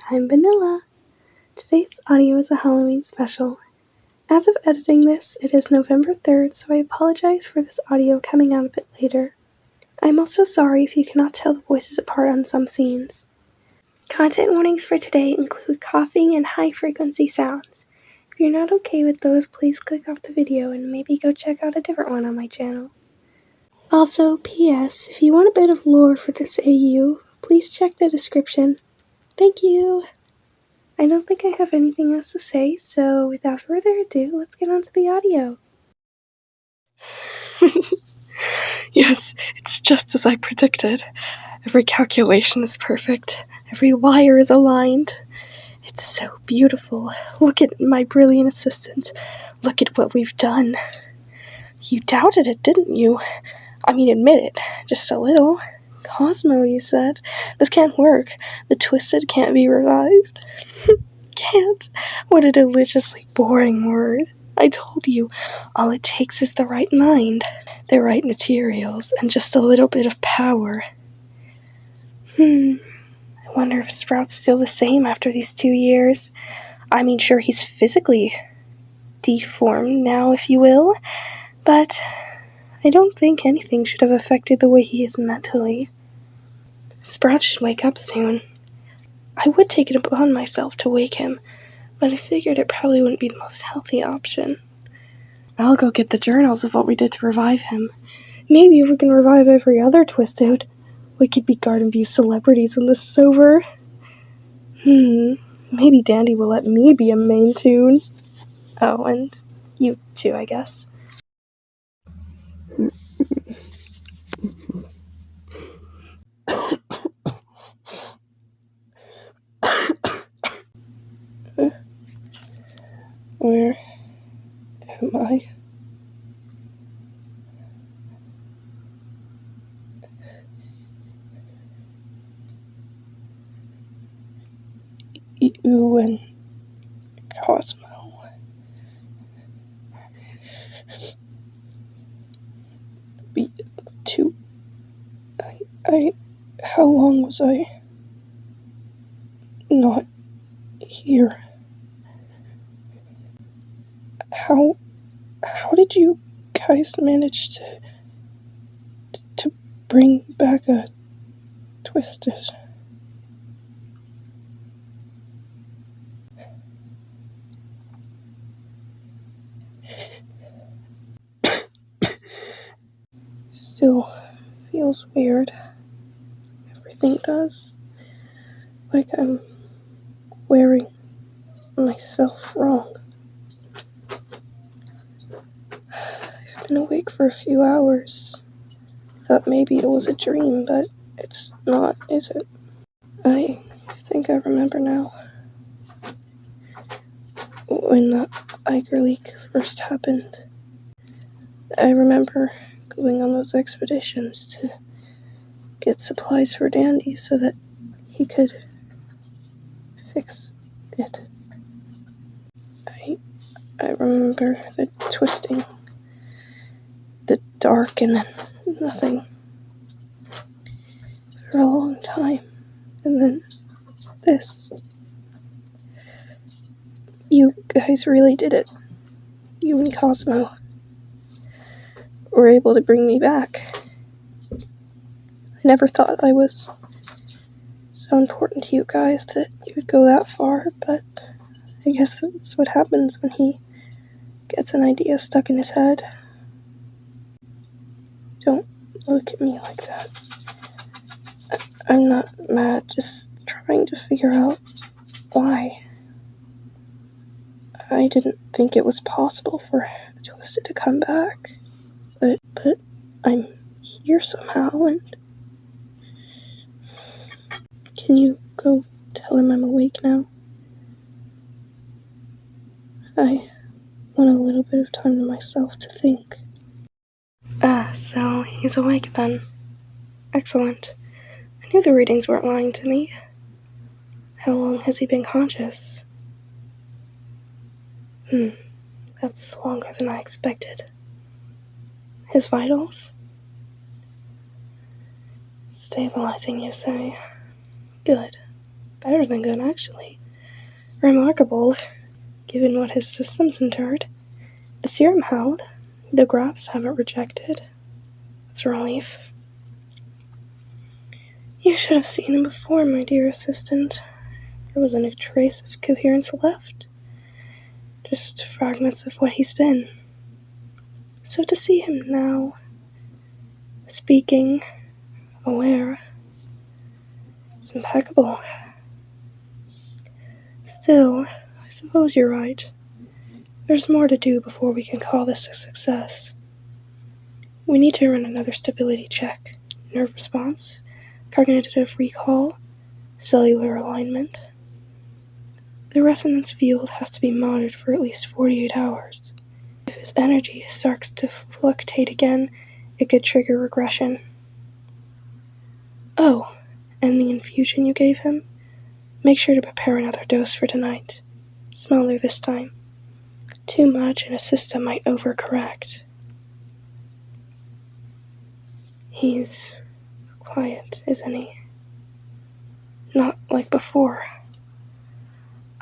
I'm Vanilla. Today's audio is a Halloween special. As of editing this, it is November 3rd, so I apologize for this audio coming out a bit later. I'm also sorry if you cannot tell the voices apart on some scenes. Content warnings for today include coughing and high-frequency sounds. If you're not okay with those, please click off the video and maybe go check out a different one on my channel. Also, P.S. If you want a bit of lore for this AU, please check the description. Thank you! I don't think I have anything else to say, so without further ado, let's get on to the audio. Yes, it's just as I predicted. Every calculation is perfect. Every wire is aligned. It's so beautiful. Look at my brilliant assistant. Look at what we've done. You doubted it, didn't you? I mean, admit it. Just a little. Cosmo, you said. This can't work. The twisted can't be revived. Can't. What a deliciously boring word. I told you, all it takes is the right mind, the right materials, and just a little bit of power. I wonder if Sprout's still the same after these 2 years. I mean, sure, he's physically deformed now, if you will, but I don't think anything should have affected the way he is mentally. Sprout should wake up soon. I would take it upon myself to wake him, but I figured it probably wouldn't be the most healthy option. I'll go get the journals of what we did to revive him. Maybe if we can revive every other Twisted, we could be Garden View celebrities when this is over. Maybe Dandy will let me be a main tune. Oh, and you too, I guess. Where am I? You and Cosmo. How long was I not here? How did you guys manage to bring back a Twisted? Still feels weird. Everything does. Like I'm wearing myself wrong. I've been awake for a few hours. Thought maybe it was a dream, but it's not, is it? I think I remember now. When the ichor leak first happened, I remember going on those expeditions to get supplies for Dandy so that he could fix it. I remember the twisting, the dark, and then nothing for a long time. And then this. You guys really did it. You and Cosmo were able to bring me back. I never thought I was so important to you guys that you would go that far, but I guess that's what happens when he gets an idea stuck in his head. Don't look at me like that. I'm not mad, just trying to figure out why. I didn't think it was possible for Twisted to come back, but I'm here somehow, and can you go tell him I'm awake now? I want a little bit of time to myself to think. So he's awake then. Excellent. I knew the readings weren't lying to me. How long has he been conscious? That's longer than I expected. His vitals? Stabilizing, you say? Good. Better than good, actually. Remarkable, given what his systems endured. The serum held. The grafts haven't rejected. It's a relief. You should have seen him before, my dear assistant. There wasn't a trace of coherence left. Just fragments of what he's been. So to see him now, speaking, aware, it's impeccable. Still, I suppose you're right. There's more to do before we can call this a success. We need to run another stability check, nerve response, cognitive recall, cellular alignment. The resonance field has to be monitored for at least 48 hours. If his energy starts to fluctuate again, it could trigger regression. Oh, and the infusion you gave him? Make sure to prepare another dose for tonight. Smaller this time. Too much and his system might overcorrect. He's quiet, isn't he? Not like before.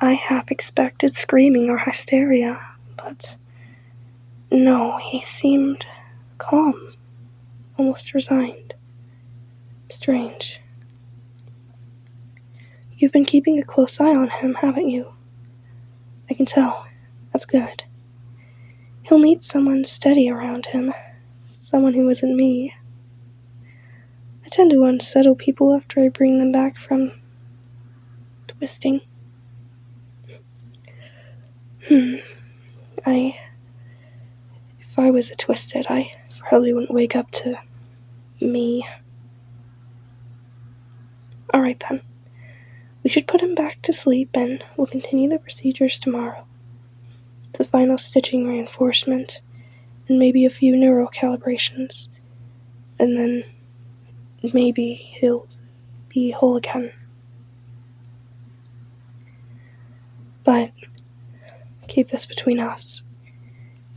I half expected screaming or hysteria, but no, he seemed calm, almost resigned. Strange. You've been keeping a close eye on him, haven't you? I can tell. That's good. He'll need someone steady around him. Someone who isn't me. I tend to unsettle people after I bring them back from twisting. If I was a twisted, I probably wouldn't wake up to me. Alright then. We should put him back to sleep and we'll continue the procedures tomorrow. The final stitching reinforcement, and maybe a few neural calibrations. And then maybe he'll be whole again. But keep this between us.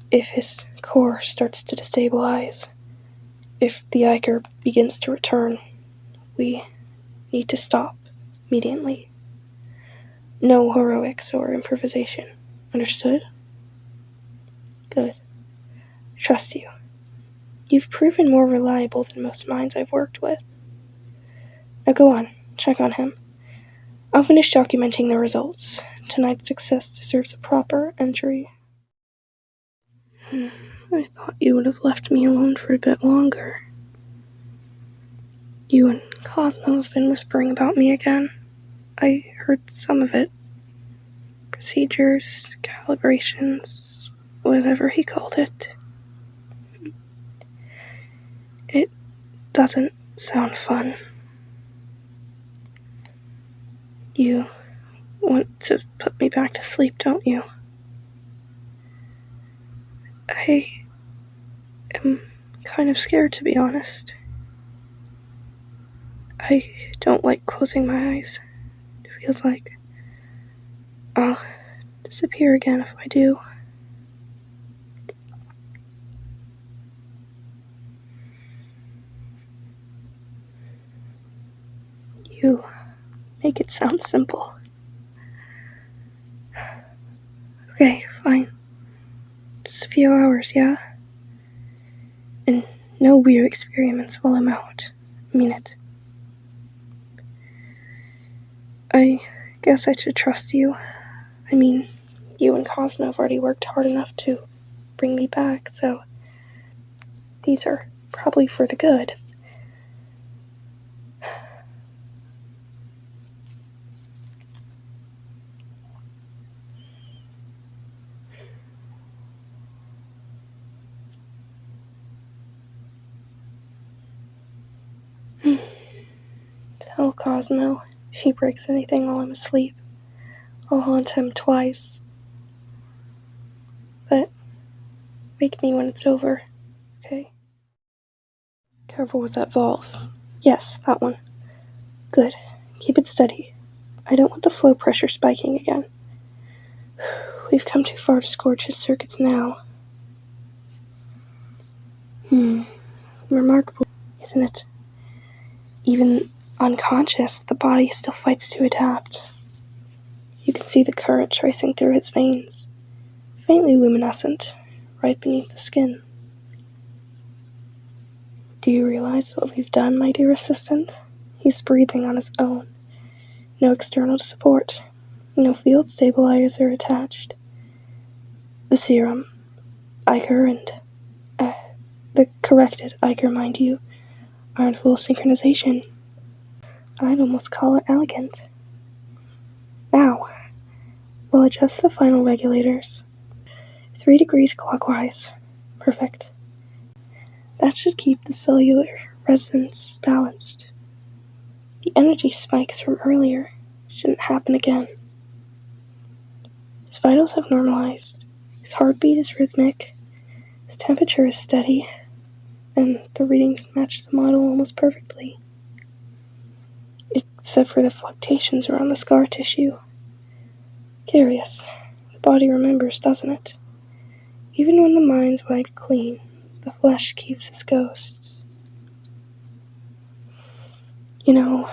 If his core starts to destabilize, if the ichor begins to return, we need to stop immediately. No heroics or improvisation. Understood? Good. I trust you. You've proven more reliable than most minds I've worked with. Now go on, check on him. I'll finish documenting the results. Tonight's success deserves a proper entry. I thought you would have left me alone for a bit longer. You and Cosmo have been whispering about me again. I heard some of it. Procedures, calibrations, whatever he called it. It doesn't sound fun. You want to put me back to sleep, don't you? I am kind of scared, to be honest. I don't like closing my eyes. It feels like I'll disappear again if I do. You make it sound simple. Okay, fine. Just a few hours, yeah? And no weird experiments while I'm out. I mean it. I guess I should trust you. I mean, you and Cosmo have already worked hard enough to bring me back, so these are probably for the good. Tell Cosmo if he breaks anything while I'm asleep. I'll haunt him twice. But wake me when it's over, okay? Careful with that valve. Yes, that one. Good. Keep it steady. I don't want the flow pressure spiking again. We've come too far to scorch his circuits now. Remarkable, isn't it? Even Unconscious, the body still fights to adapt. You can see the current tracing through his veins, faintly luminescent, right beneath the skin. Do you realize what we've done, my dear assistant? He's breathing on his own. No external support. No field stabilizers attached. The serum, ichor, and the corrected ichor, mind you, are in full synchronization. I'd almost call it elegant. Now, we'll adjust the final regulators. 3 degrees clockwise. Perfect. That should keep the cellular resonance balanced. The energy spikes from earlier shouldn't happen again. His vitals have normalized. His heartbeat is rhythmic. His temperature is steady. And the readings match the model almost perfectly. Except for the fluctuations around the scar tissue. Curious. The body remembers, doesn't it? Even when the mind's wiped clean, the flesh keeps its ghosts. You know,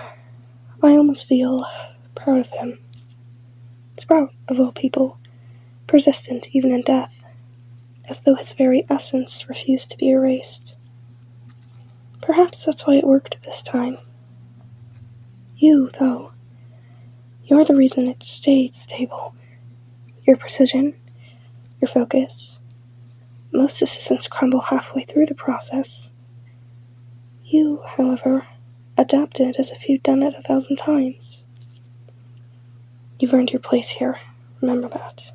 I almost feel proud of him. Sprout, of all people, persistent even in death, as though his very essence refused to be erased. Perhaps that's why it worked this time. You, though, you're the reason it stayed stable. Your precision, your focus. Most assistants crumble halfway through the process. You, however, adapted as if you'd done it 1,000 times. You've earned your place here. Remember that.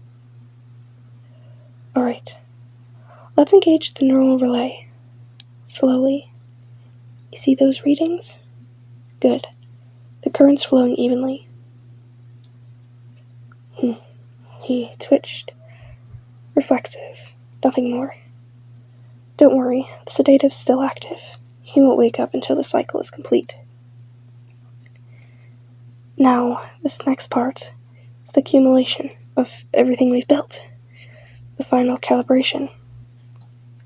Alright. Let's engage the neural relay. Slowly. You see those readings? Good. The current's flowing evenly. He twitched. Reflexive. Nothing more. Don't worry, the sedative's still active. He won't wake up until the cycle is complete. Now, this next part is the accumulation of everything we've built. The final calibration.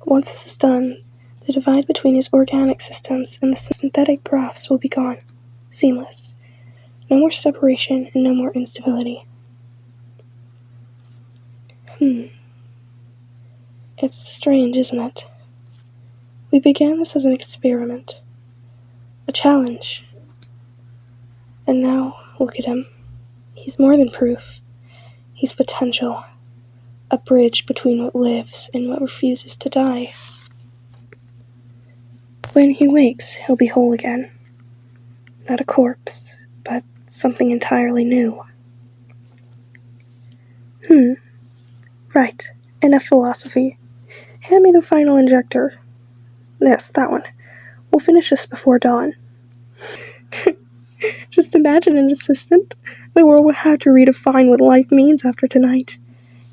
Once this is done, the divide between his organic systems and the synthetic graphs will be gone. Seamless. No more separation and no more instability. It's strange, isn't it? We began this as an experiment. A challenge. And now, look at him. He's more than proof. He's potential. A bridge between what lives and what refuses to die. When he wakes, he'll be whole again. Not a corpse, but something entirely new. Right. Enough philosophy. Hand me the final injector. Yes, that one. We'll finish this before dawn. Just imagine an assistant. The world will have to redefine what life means after tonight.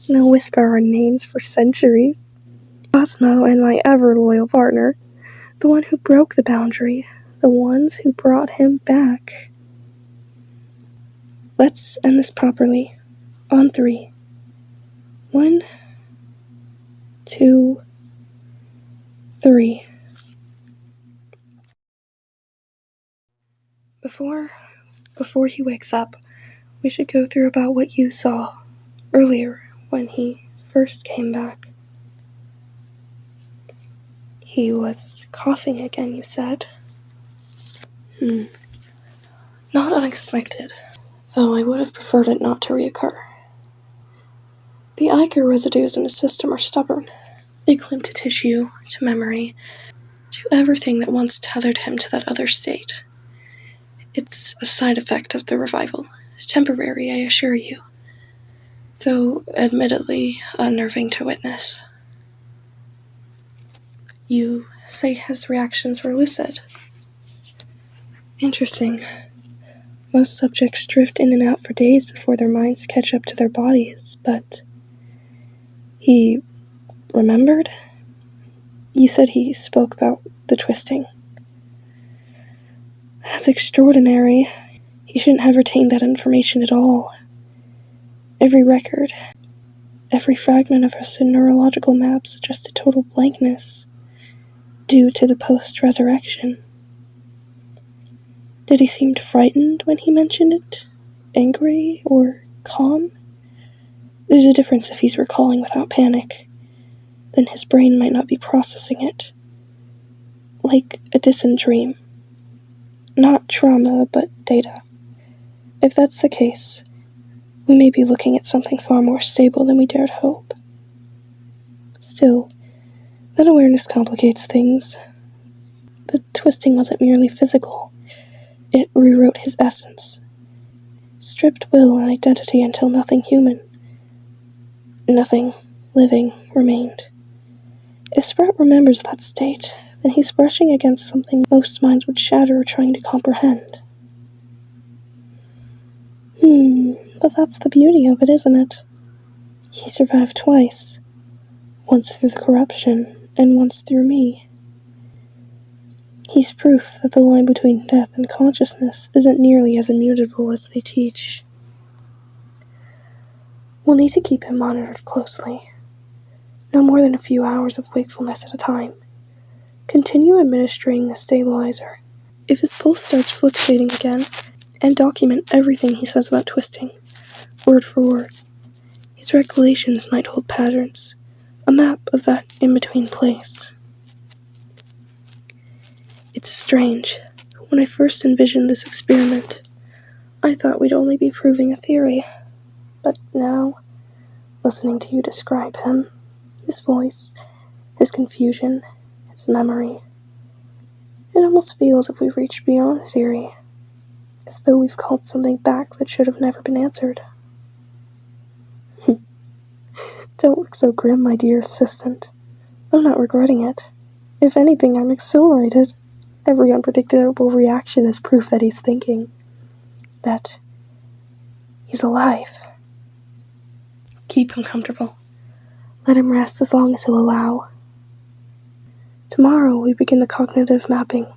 And they'll whisper our names for centuries. Cosmo and my ever-loyal partner. The one who broke the boundary. The ones who brought him back. Let's end this properly. On 3. 1, 2, 3. Before he wakes up, we should go through about what you saw earlier when he first came back. He was coughing again, you said. Not unexpected, though I would have preferred it not to reoccur. The ichor residues in his system are stubborn. They cling to tissue, to memory, to everything that once tethered him to that other state. It's a side effect of the revival. Temporary, I assure you. Though admittedly unnerving to witness. You say his reactions were lucid. Interesting. Most subjects drift in and out for days before their minds catch up to their bodies, but he remembered? You said he spoke about the twisting. That's extraordinary. He shouldn't have retained that information at all. Every record, every fragment of his neurological map suggested total blankness due to the post-resurrection. Did he seem frightened when he mentioned it? Angry or calm? There's a difference if he's recalling without panic. Then his brain might not be processing it. Like a distant dream. Not trauma, but data. If that's the case, we may be looking at something far more stable than we dared hope. Still, that awareness complicates things. The twisting wasn't merely physical. It rewrote his essence. Stripped will and identity until nothing human, nothing living remained. If Sprout remembers that state, then he's brushing against something most minds would shatter trying to comprehend. But that's the beauty of it, isn't it? He survived twice. Once through the corruption, and once through me. He's proof that the line between death and consciousness isn't nearly as immutable as they teach. We'll need to keep him monitored closely. No more than a few hours of wakefulness at a time. Continue administering the stabilizer. If his pulse starts fluctuating again, and document everything he says about twisting, word for word. His recollections might hold patterns, a map of that in-between place. It's strange. When I first envisioned this experiment, I thought we'd only be proving a theory. But now, listening to you describe him, his voice, his confusion, his memory, it almost feels as if we've reached beyond theory, as though we've called something back that should have never been answered. Don't look so grim, my dear assistant. I'm not regretting it. If anything, I'm exhilarated. Every unpredictable reaction is proof that he's thinking. That he's alive. Keep him comfortable. Let him rest as long as he'll allow. Tomorrow we begin the cognitive mapping.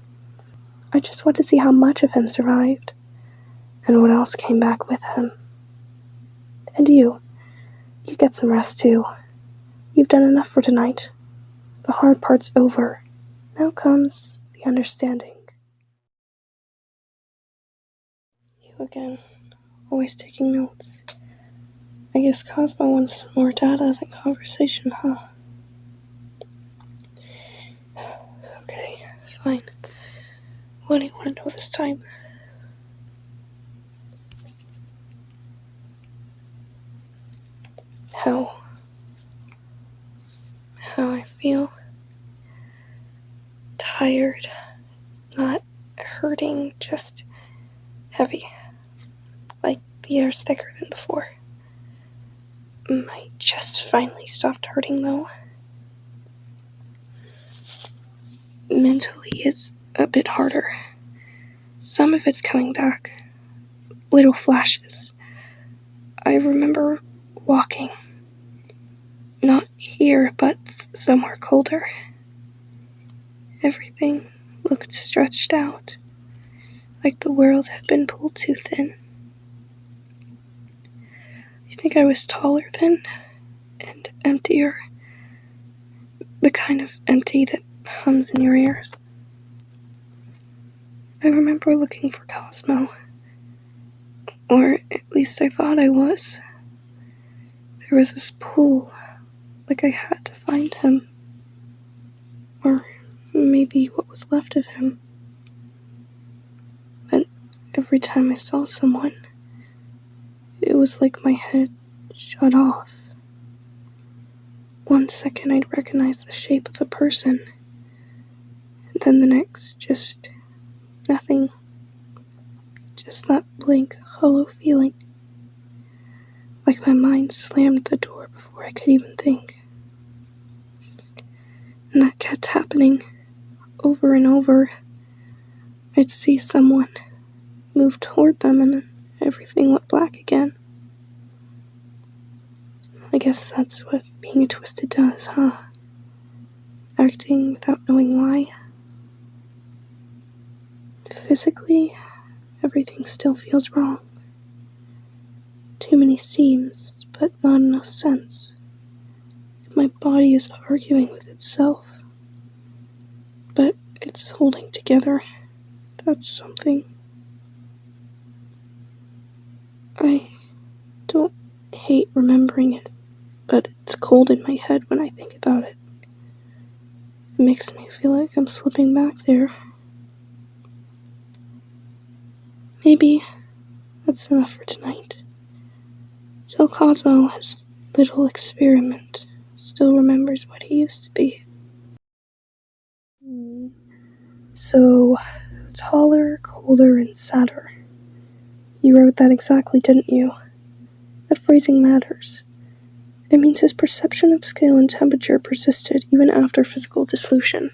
I just want to see how much of him survived, and what else came back with him. And you get some rest too. You've done enough for tonight. The hard part's over. Now comes the understanding. You again, always taking notes. I guess Cosmo wants more data than conversation, huh? Okay, fine. What do you want to know this time? How I feel. Tired. Not hurting, just heavy. Like the air's thicker than before. My chest finally stopped hurting, though. Mentally is a bit harder. Some of it's coming back. Little flashes. I remember walking. Not here, but somewhere colder. Everything looked stretched out, like the world had been pulled too thin. I think I was taller then, and emptier. The kind of empty that hums in your ears. I remember looking for Cosmo. Or at least I thought I was. There was this pull, like I had to find him. Or maybe what was left of him. But every time I saw someone, it was like my head shut off. 1 second I'd recognize the shape of a person, and then the next, just nothing. Just that blank, hollow feeling. Like my mind slammed the door before I could even think. And that kept happening, over and over. I'd see someone, move toward them, and then everything went black again. I guess that's what being a twisted does, huh? Acting without knowing why. Physically, everything still feels wrong. Too many seams, but not enough sense. My body is arguing with itself. But it's holding together. That's something. hate remembering it, but it's cold in my head when I think about it. It makes me feel like I'm slipping back there. Maybe that's enough for tonight. Till Cosmo, his little experiment, still remembers what he used to be. So, taller, colder, and sadder. You wrote that exactly, didn't you? That phrasing matters. It means his perception of scale and temperature persisted even after physical dissolution.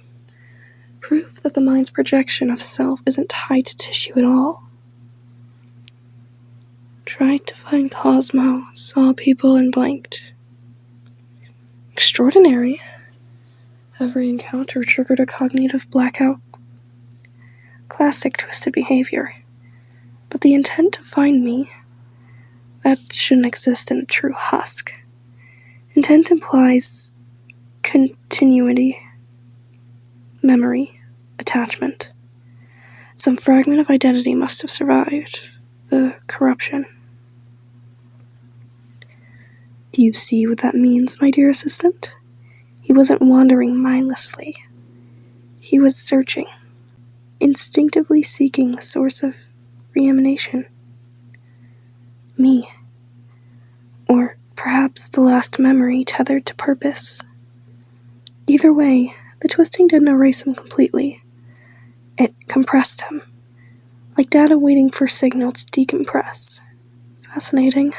Proof that the mind's projection of self isn't tied to tissue at all. Tried to find Cosmo, saw people, and blinked. Extraordinary. Every encounter triggered a cognitive blackout. Classic twisted behavior. But the intent to find me, that shouldn't exist in a true husk. Intent implies continuity, memory, attachment. Some fragment of identity must have survived the corruption. Do you see what that means, my dear assistant? He wasn't wandering mindlessly. He was searching, instinctively seeking the source of reanimation. Me. Or perhaps the last memory tethered to purpose. Either way, the twisting didn't erase him completely. It compressed him, like data waiting for signal to decompress. Fascinating.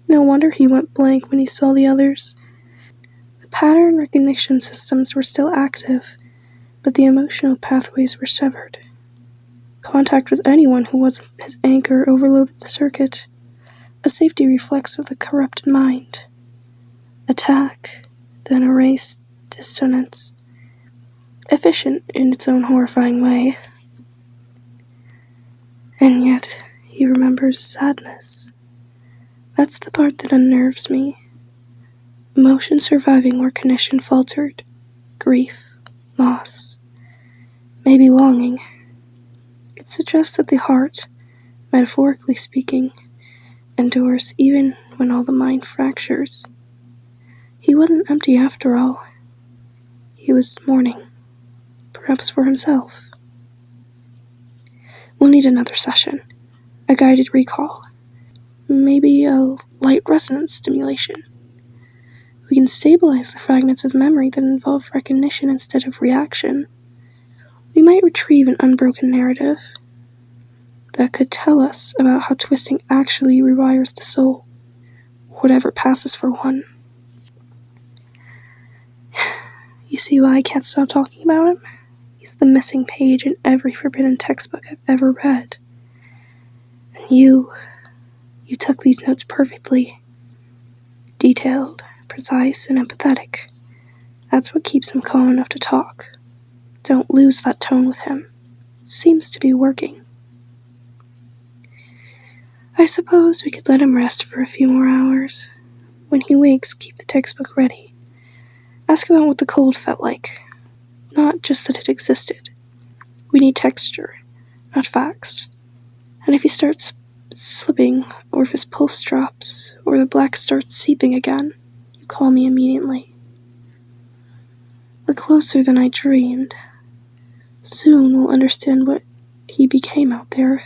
No wonder he went blank when he saw the others. The pattern recognition systems were still active, but the emotional pathways were severed. Contact with anyone who wasn't his anchor overloaded the circuit, a safety reflex of the corrupted mind. Attack, then erase, dissonance. Efficient in its own horrifying way. And yet, he remembers sadness. That's the part that unnerves me. Emotion surviving where cognition faltered. Grief, loss, maybe longing. It suggests that the heart, metaphorically speaking, endures even when all the mind fractures. He wasn't empty after all. He was mourning, perhaps for himself. We'll need another session, a guided recall, maybe a light resonance stimulation. We can stabilize the fragments of memory that involve recognition instead of reaction. We might retrieve an unbroken narrative that could tell us about how twisting actually rewires the soul, whatever passes for one. You see why I can't stop talking about him? He's the missing page in every forbidden textbook I've ever read. And you took these notes perfectly. Detailed, precise, and empathetic. That's what keeps him calm enough to talk. Don't lose that tone with him. Seems to be working. I suppose we could let him rest for a few more hours. When he wakes, keep the textbook ready. Ask about what the cold felt like. Not just that it existed. We need texture, not facts. And if he starts slipping, or if his pulse drops, or the black starts seeping again, you call me immediately. We're closer than I dreamed. Soon we'll understand what he became out there.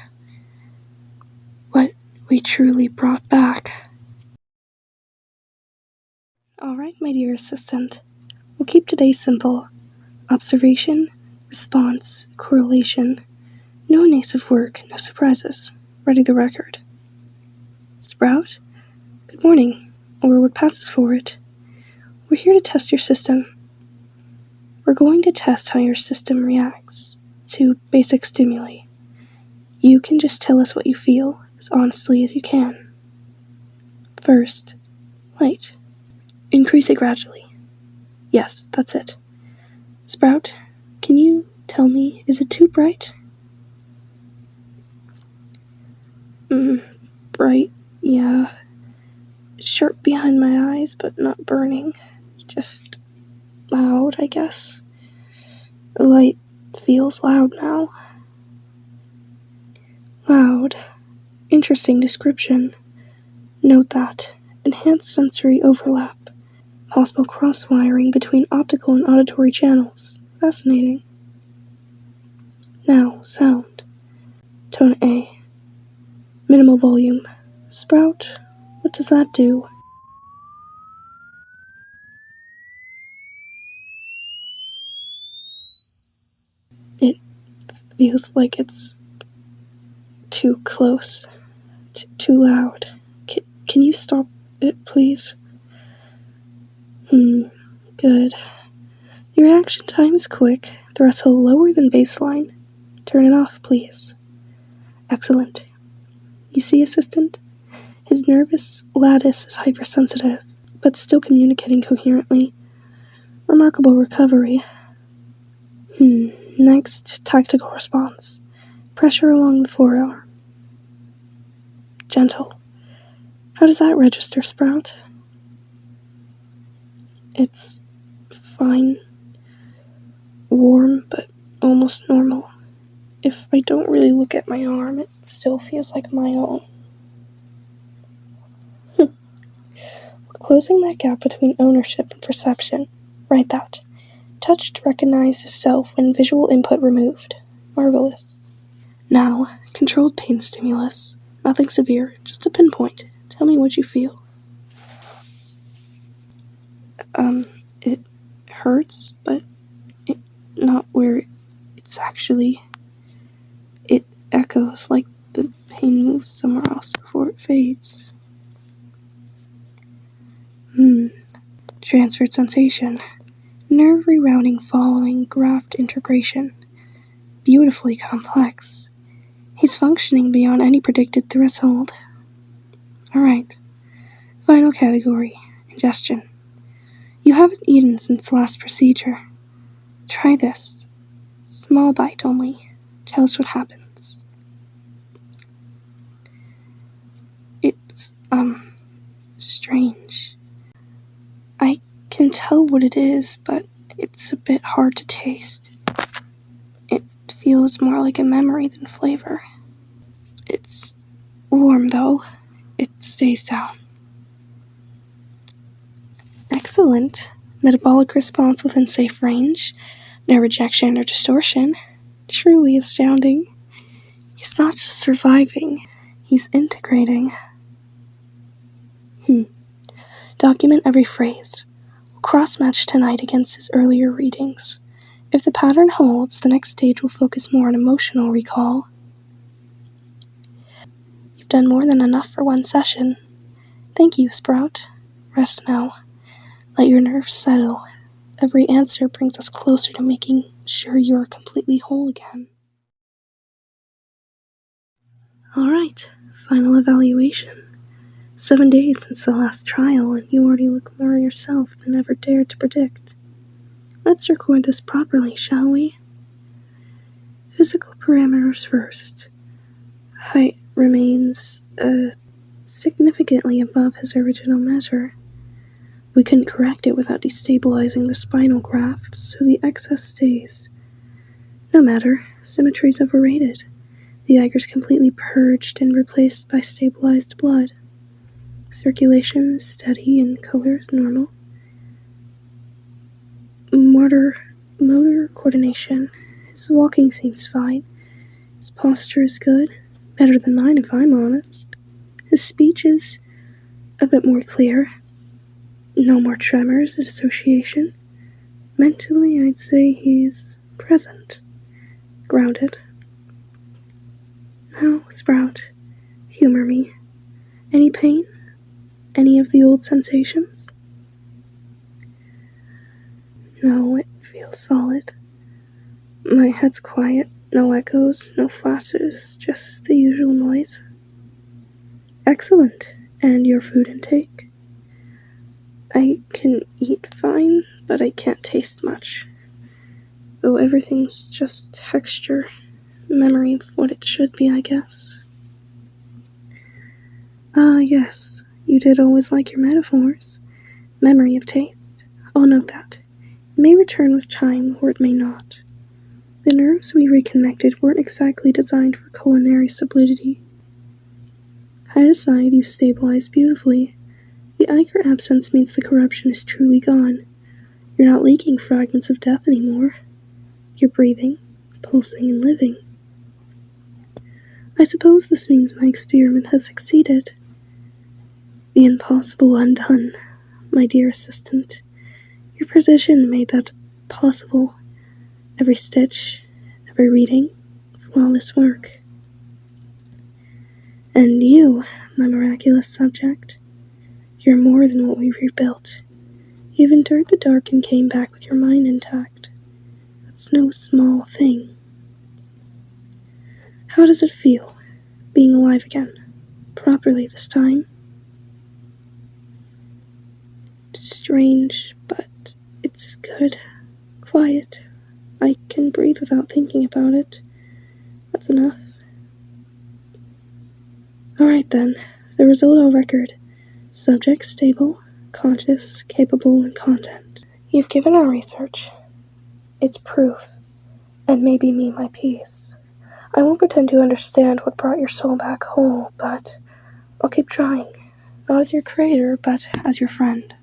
What we truly brought back. Alright, my dear assistant. We'll keep today simple. Observation, response, correlation. No invasive work, no surprises. Ready the record. Sprout, good morning, or what passes for it. We're here to test your system. We're going to test how your system reacts to basic stimuli. You can just tell us what you feel as honestly as you can. First, light. Increase it gradually. Yes, that's it. Sprout, can you tell me, is it too bright? Bright, yeah. Sharp behind my eyes, but not burning. Just loud, I guess. The light feels loud now. Loud. Interesting description. Note that. Enhanced sensory overlap. Possible cross-wiring between optical and auditory channels. Fascinating. Now, sound. Tone A. Minimal volume. Sprout, what does that do? It feels like it's too close, too loud. Can you stop it, please? Good. Your reaction time is quick. Threshold lower than baseline. Turn it off, please. Excellent. You see, assistant? His nervous lattice is hypersensitive, but still communicating coherently. Remarkable recovery. Next, tactical response. Pressure along the forearm. Gentle. How does that register, Sprout? It's fine. Warm, but almost normal. If I don't really look at my arm, it still feels like my own. We're closing that gap between ownership and perception. Write that. Touch to recognize the self when visual input removed. Marvelous. Now, controlled pain stimulus. Nothing severe, just a pinpoint. Tell me what you feel. It hurts, but not where it's actually. It echoes like the pain moves somewhere else before it fades. Transferred sensation. Nerve rerouting following graft integration. Beautifully complex. He's functioning beyond any predicted threshold. Alright. Final category. Ingestion. You haven't eaten since last procedure. Try this. Small bite only. Tell us what happens. It's, strange. I can tell what it is, but it's a bit hard to taste. It feels more like a memory than flavor. It's warm, though. It stays down. Excellent. Metabolic response within safe range. No rejection or distortion. Truly astounding. He's not just surviving, he's integrating. Document every phrase. We'll cross-match tonight against his earlier readings. If the pattern holds, the next stage will focus more on emotional recall. You've done more than enough for one session. Thank you, Sprout. Rest now. Let your nerves settle. Every answer brings us closer to making sure you are completely whole again. Alright, final evaluation. 7 days since the last trial, and you already look more yourself than ever dared to predict. Let's record this properly, shall we? Physical parameters first. Height remains, significantly above his original measure. We couldn't correct it without destabilizing the spinal graft, so the excess stays. No matter, symmetry's overrated. The ichor's completely purged and replaced by stabilized blood. Circulation is steady and color is normal. Motor coordination. His walking seems fine. His posture is good. Better than mine if I'm honest. His speech is a bit more clear. No more tremors or dissociation. Mentally, I'd say he's present. Grounded. Now, Sprout, humor me. Any pain? Any of the old sensations? No, it feels solid. My head's quiet, no echoes, no flashes, just the usual noise. Excellent. And your food intake? I can eat fine, but I can't taste much. Oh, everything's just texture, memory of what it should be, I guess. Yes, you did always like your metaphors. Memory of taste. I'll note that. It may return with time, or it may not. The nerves we reconnected weren't exactly designed for culinary sublimity. Hide aside, you've stabilized beautifully. The ichor absence means the corruption is truly gone. You're not leaking fragments of death anymore. You're breathing, pulsing, and living. I suppose this means my experiment has succeeded. The impossible undone, my dear assistant. Your precision made that possible. Every stitch, every reading, flawless work. And you, my miraculous subject, you're more than what we rebuilt. You've endured the dark and came back with your mind intact. That's no small thing. How does it feel, being alive again? Properly this time? It's strange, but it's good. Quiet. I can breathe without thinking about it. That's enough. Alright then, the result record. Subject stable, conscious, capable, and content. You've given our research. It's proof. And maybe me my peace. I won't pretend to understand what brought your soul back whole, but I'll keep trying. Not as your creator, but as your friend.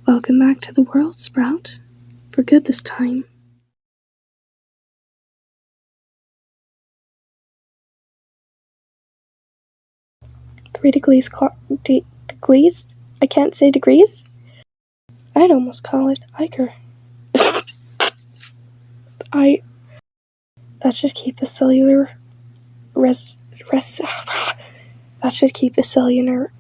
Welcome back to the world, Sprout. For good this time. 3 degrees degrees? I can't say degrees? I'd almost call it ichor. That should keep the cellular that should keep the cellular